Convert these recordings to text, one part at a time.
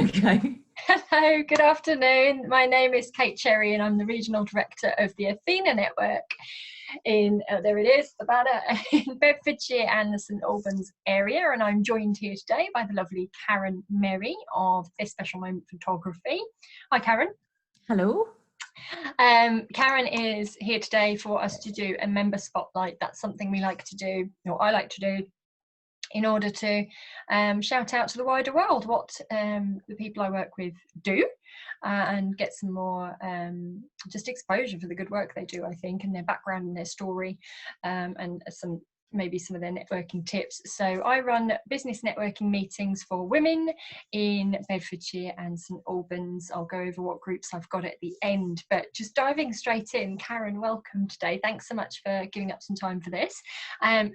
okay? Hello, good afternoon. My name is Kate Cherry and I'm the Regional Director of the Athena Network in, there it is, the banner, in Bedfordshire and the St Albans area. And I'm joined here today by the lovely Karen Merry of This Special Moment Photography. Hi, Karen. Hello. Karen is here today for us to do a member spotlight. That's something we like to do, or I like to do, in order to shout out to the wider world what the people I work with do and get some more just exposure for the good work they do, I think, and their background and their story, and maybe some of their networking tips. So I run business networking meetings for women in Bedfordshire and St Albans. I'll go over what groups I've got at the end, but just diving straight in, Karen, welcome today. Thanks so much for giving up some time for this.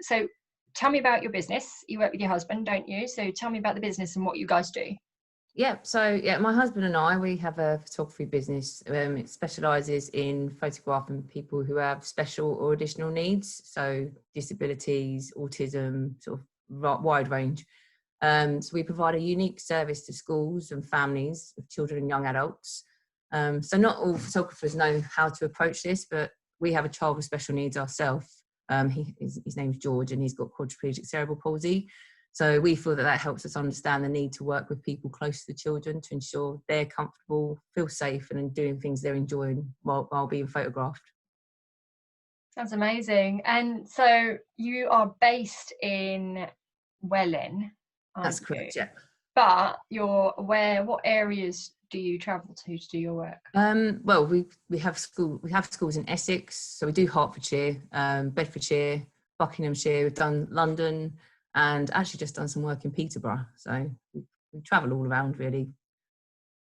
So tell me about your business. You work with your husband, don't you? So tell me about the business and what you guys do. Yeah, so my husband and I, we have a photography business. It specialises in photographing people who have special or additional needs, so disabilities, autism, sort of wide range. So we provide a unique service to schools and families of children and young adults. So not all photographers know how to approach this, but we have a child with special needs ourselves. His name's George, and he's got quadriplegic cerebral palsy. So we feel that helps us understand the need to work with people close to the children to ensure they're comfortable, feel safe, and doing things they're enjoying while being photographed. That's amazing. And so you are based in Welwyn. That's correct, yeah. But what areas do you travel to do your work? Well, we have schools in Essex, so we do Hertfordshire, Bedfordshire, Buckinghamshire. We've done London, and actually just done some work in Peterborough. So we travel all around, really.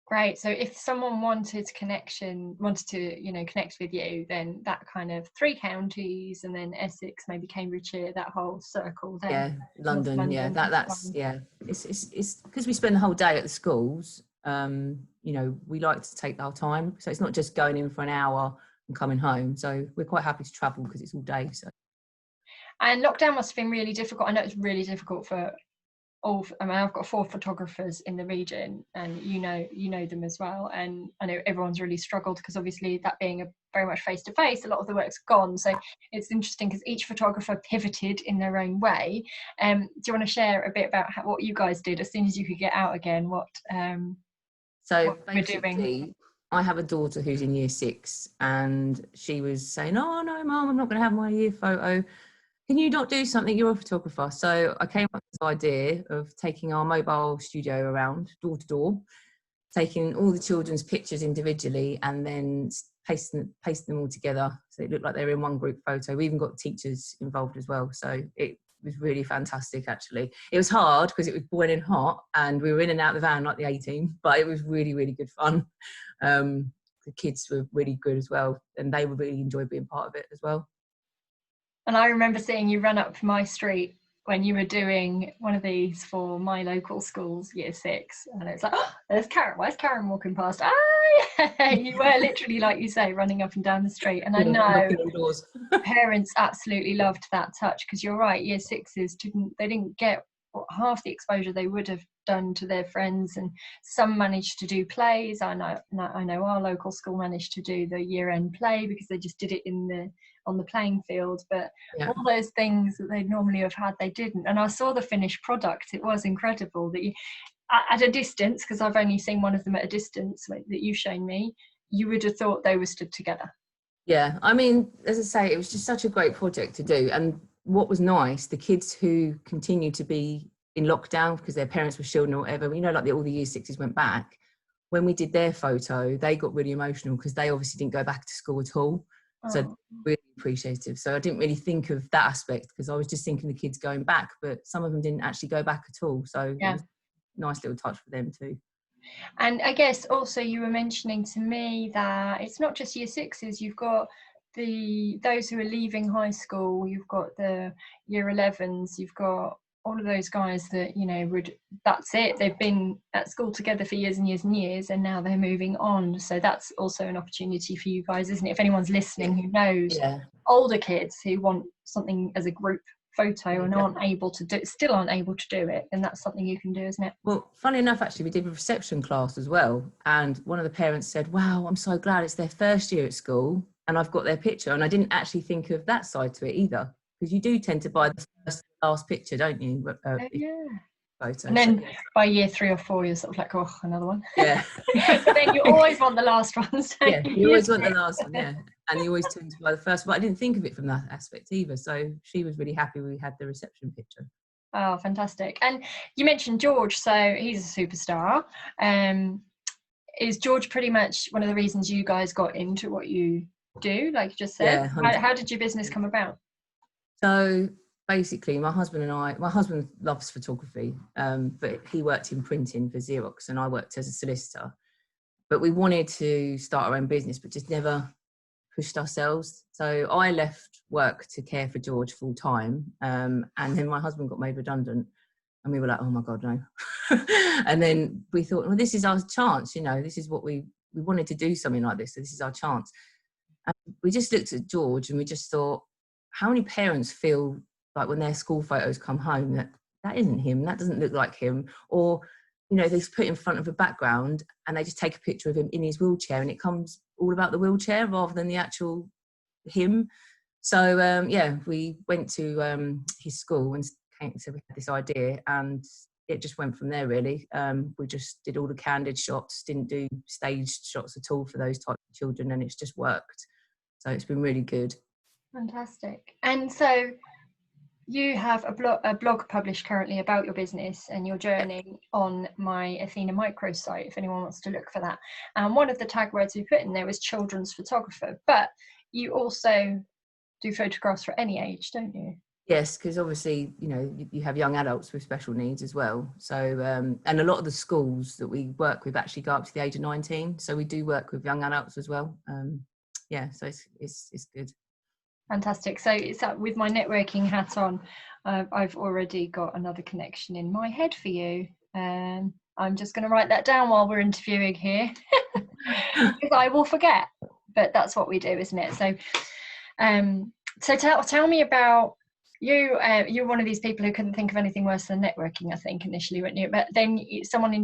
Great. So if someone wanted to connect with you, then that kind of 3 counties, and then Essex, maybe Cambridgeshire, that whole circle there. Yeah, London. Yeah, that's yeah. It's because we spend the whole day at the schools. We like to take our time, so it's not just going in for an hour and coming home. So we're quite happy to travel because it's all day. So. And lockdown must have been really difficult. I know it's really difficult for all. I mean, I've got 4 photographers in the region, and you know them as well. And I know everyone's really struggled because obviously that being very much face to face, a lot of the work's gone. So it's interesting because each photographer pivoted in their own way. Do you want to share a bit about what you guys did as soon as you could get out again? So basically, I have a daughter who's in year 6, and she was saying, "Oh no, Mum, I'm not going to have my year photo. Can you not do something? You're a photographer." So I came up with this idea of taking our mobile studio around door to door, taking all the children's pictures individually, and then pasting them all together so it looked like they were in one group photo. We even got teachers involved as well, so it was really fantastic. Actually, it was hard because it was boiling hot and we were in and out of the van like the A-team, but it was really, really good fun. The kids were really good as well, and they would really enjoy being part of it as well. And I remember seeing you run up my street when you were doing one of these for my local schools, year 6, and it's like, oh, there's Karen. Where's Karen walking past? Ah, you were literally, like you say, running up and down the street. And I know parents absolutely loved that touch, because you're right, year 6s didn't get half the exposure they would have done to their friends, and some managed to do plays. I know our local school managed to do the year-end play because they just did it on the playing field, but yeah, all those things that they'd normally have had, they didn't. And I saw the finished product. It was incredible that you, at a distance, because I've only seen one of them at a distance that you've shown me, you would have thought they were stood together. Yeah, I mean, as I say, it was just such a great project to do. And what was nice, the kids who continued to be in lockdown because their parents were shielding or whatever, like all the year 6s went back, when we did their photo, they got really emotional because they obviously didn't go back to school at all. So really appreciative. So I didn't really think of that aspect because I was just thinking the kids going back, but some of them didn't actually go back at all. So yeah, it was a nice little touch for them too. And I guess also you were mentioning to me that it's not just year 6s, you've got those who are leaving high school, you've got the year 11s, you've got all of those guys that, that's it. They've been at school together for years and years and years, and now they're moving on. So that's also an opportunity for you guys, isn't it? If anyone's listening who knows older kids who want something as a group photo and aren't able to do it, then that's something you can do, isn't it? Well, funny enough, actually, we did a reception class as well, and one of the parents said, wow, I'm so glad it's their first year at school and I've got their picture. And I didn't actually think of that side to it either, because you do tend to buy the first and last picture, don't you? Yeah. Photo. And then by year 3 or 4, you're sort of like, oh, another one. Yeah. But then you always want the last ones. Yeah, you always want the last one, yeah. And you always tend to buy the first one. But I didn't think of it from that aspect either. So she was really happy we had the reception picture. Oh, fantastic. And you mentioned George, so he's a superstar. Is George pretty much one of the reasons you guys got into what you do, like you just said? Yeah, how did your business come about? So basically, my husband loves photography, but he worked in printing for Xerox and I worked as a solicitor. But we wanted to start our own business, but just never pushed ourselves. So I left work to care for George full time. And then my husband got made redundant and we were like, oh my God, no. And then we thought, well, this is our chance. This is what we wanted to do, something like this. So this is our chance. And we just looked at George and we just thought, how many parents feel like when their school photos come home that isn't him, that doesn't look like him, or they put in front of a background and they just take a picture of him in his wheelchair and it comes all about the wheelchair rather than the actual him. So we went to his school and so we had this idea and it just went from there really. We just did all the candid shots, didn't do staged shots at all for those types of children, and it's just worked. So it's been really good. Fantastic. And so you have a blog published currently about your business and your journey on my Athena Micro site, if anyone wants to look for that. And one of the tag words we put in there was children's photographer, but you also do photographs for any age, don't you? Yes, because obviously, you have young adults with special needs as well. So, and a lot of the schools that we work with actually go up to the age of 19. So we do work with young adults as well. So it's good. Fantastic. So it's with my networking hat on, I've already got another connection in my head for you. I'm just going to write that down while we're interviewing here because I will forget, but that's what we do, isn't it? So tell me about you. You're one of these people who couldn't think of anything worse than networking, I think, initially, weren't you? But then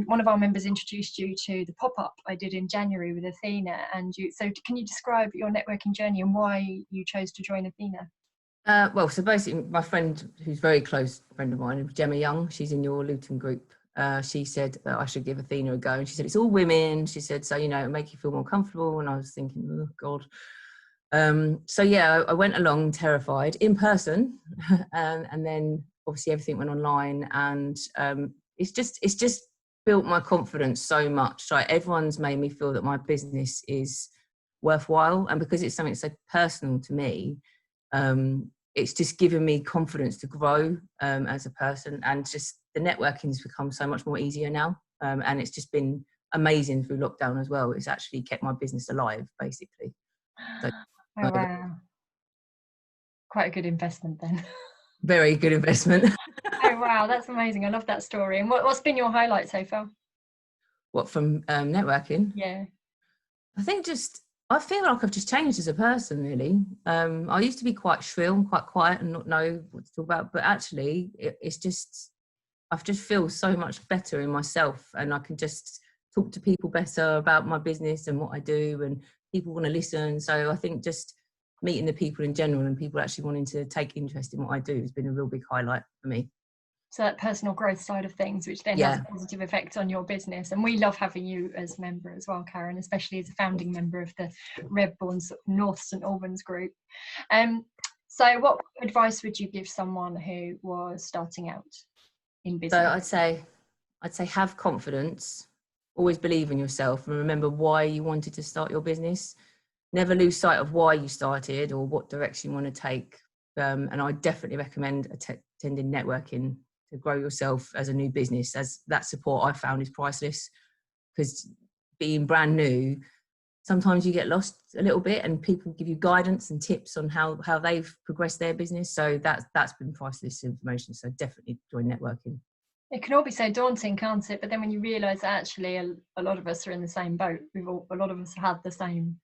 one of our members introduced you to the pop-up I did in January with Athena, and so can you describe your networking journey and why you chose to join Athena? So basically, my friend, who's a very close friend of mine, Gemma Young, she's in your Luton group. She said that I should give Athena a go, and she said it's all women. She said, so it'll make you feel more comfortable. And I was thinking, oh God. I went along terrified in person, and then obviously everything went online, and it's just built my confidence so much. Like everyone's made me feel that my business is worthwhile, and because it's something so personal to me, it's just given me confidence to grow as a person, and just the networking has become so much more easier now, and it's just been amazing through lockdown as well. It's actually kept my business alive, basically. So, oh wow, quite a good investment then. Very good investment. Oh wow, that's amazing. I love that story. And what's been your highlight so far? What, from networking? Yeah, I think I feel like I've just changed as a person, really. I used to be quite shrill and quite quiet and not know what to talk about, but actually I just feel so much better in myself, and I can just talk to people better about my business and what I do, and people want to listen. So I think just meeting the people in general and people actually wanting to take interest in what I do has been a real big highlight for me. So that personal growth side of things, which then has a positive effect on your business. And we love having you as a member as well, Karen, especially as a founding member of the Redbourne North St Albans group. So what advice would you give someone who was starting out in business? So I'd say have confidence, always believe in yourself, and remember why you wanted to start your business. Never lose sight of why you started or what direction you want to take. And I definitely recommend attending networking to grow yourself as a new business, as that support I found is priceless. Because being brand new, sometimes you get lost a little bit, and people give you guidance and tips on how they've progressed their business. So that's been priceless information. So definitely join networking. It can all be so daunting, can't it? But then when you realise that actually a lot of us are in the same boat, a lot of us have the same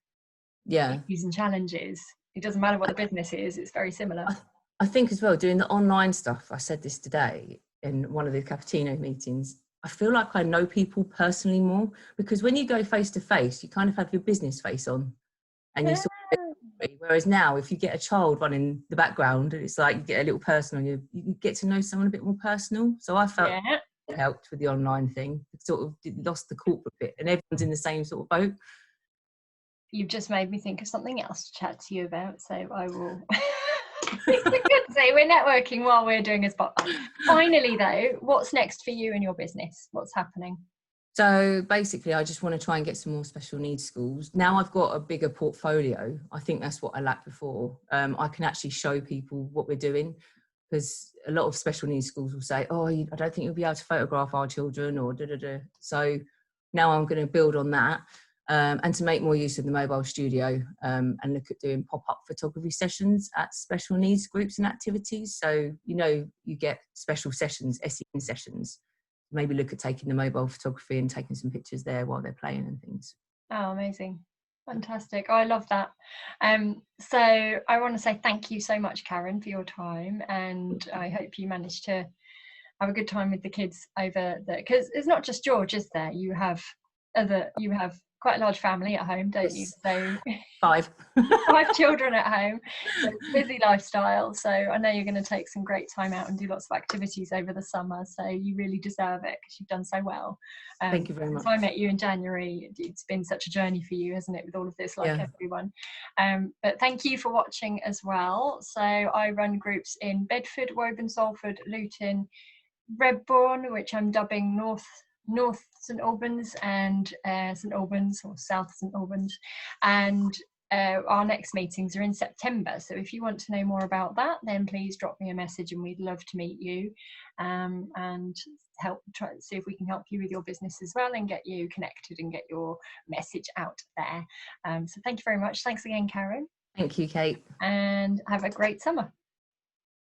issues and challenges. It doesn't matter what the business is; it's very similar. I think as well, doing the online stuff, I said this today in one of the cappuccino meetings, I feel like I know people personally more, because when you go face to face, you kind of have your business face on and you sort of, whereas now if you get a child running the background, it's like you get a little personal, you get to know someone a bit more personal. So I felt it helped with the online thing. It sort of lost the corporate bit and everyone's in the same sort of boat. You've just made me think of something else to chat to you about, so I will. It's a good say we're networking while we're doing a spotlight. Finally, though, what's next for you and your business? What's happening? So basically, I just want to try and get some more special needs schools. Now I've got a bigger portfolio. I think that's what I lacked before. I can actually show people what we're doing, because a lot of special needs schools will say, oh, I don't think you'll be able to photograph our children or da-da-da. So now I'm going to build on that. And to make more use of the mobile studio, and look at doing pop-up photography sessions at special needs groups and activities. So, you get special sessions, SEN sessions. Maybe look at taking the mobile photography and taking some pictures there while they're playing and things. Oh, amazing. Fantastic. Oh, I love that. So I want to say thank you so much, Karen, for your time. And I hope you managed to have a good time with the kids over there. Because it's not just George, is there? You have quite a large family at home, don't you? So 5 children at home. So it's a busy lifestyle. So I know you're going to take some great time out and do lots of activities over the summer. So you really deserve it because you've done so well. Thank you very much. Since I met you in January, it's been such a journey for you, hasn't it, with all of this, like everyone. But thank you for watching as well. So I run groups in Bedford, Woburn, Salford, Luton, Redbourne, which I'm dubbing North St Albans and St Albans, or South St Albans, and our next meetings are in September. So if you want to know more about that, then please drop me a message and we'd love to meet you, and try to see if we can help you with your business as well and get you connected and get your message out there. So thank you very much. Thanks again, Karen. Thank you, Kate. And have a great summer.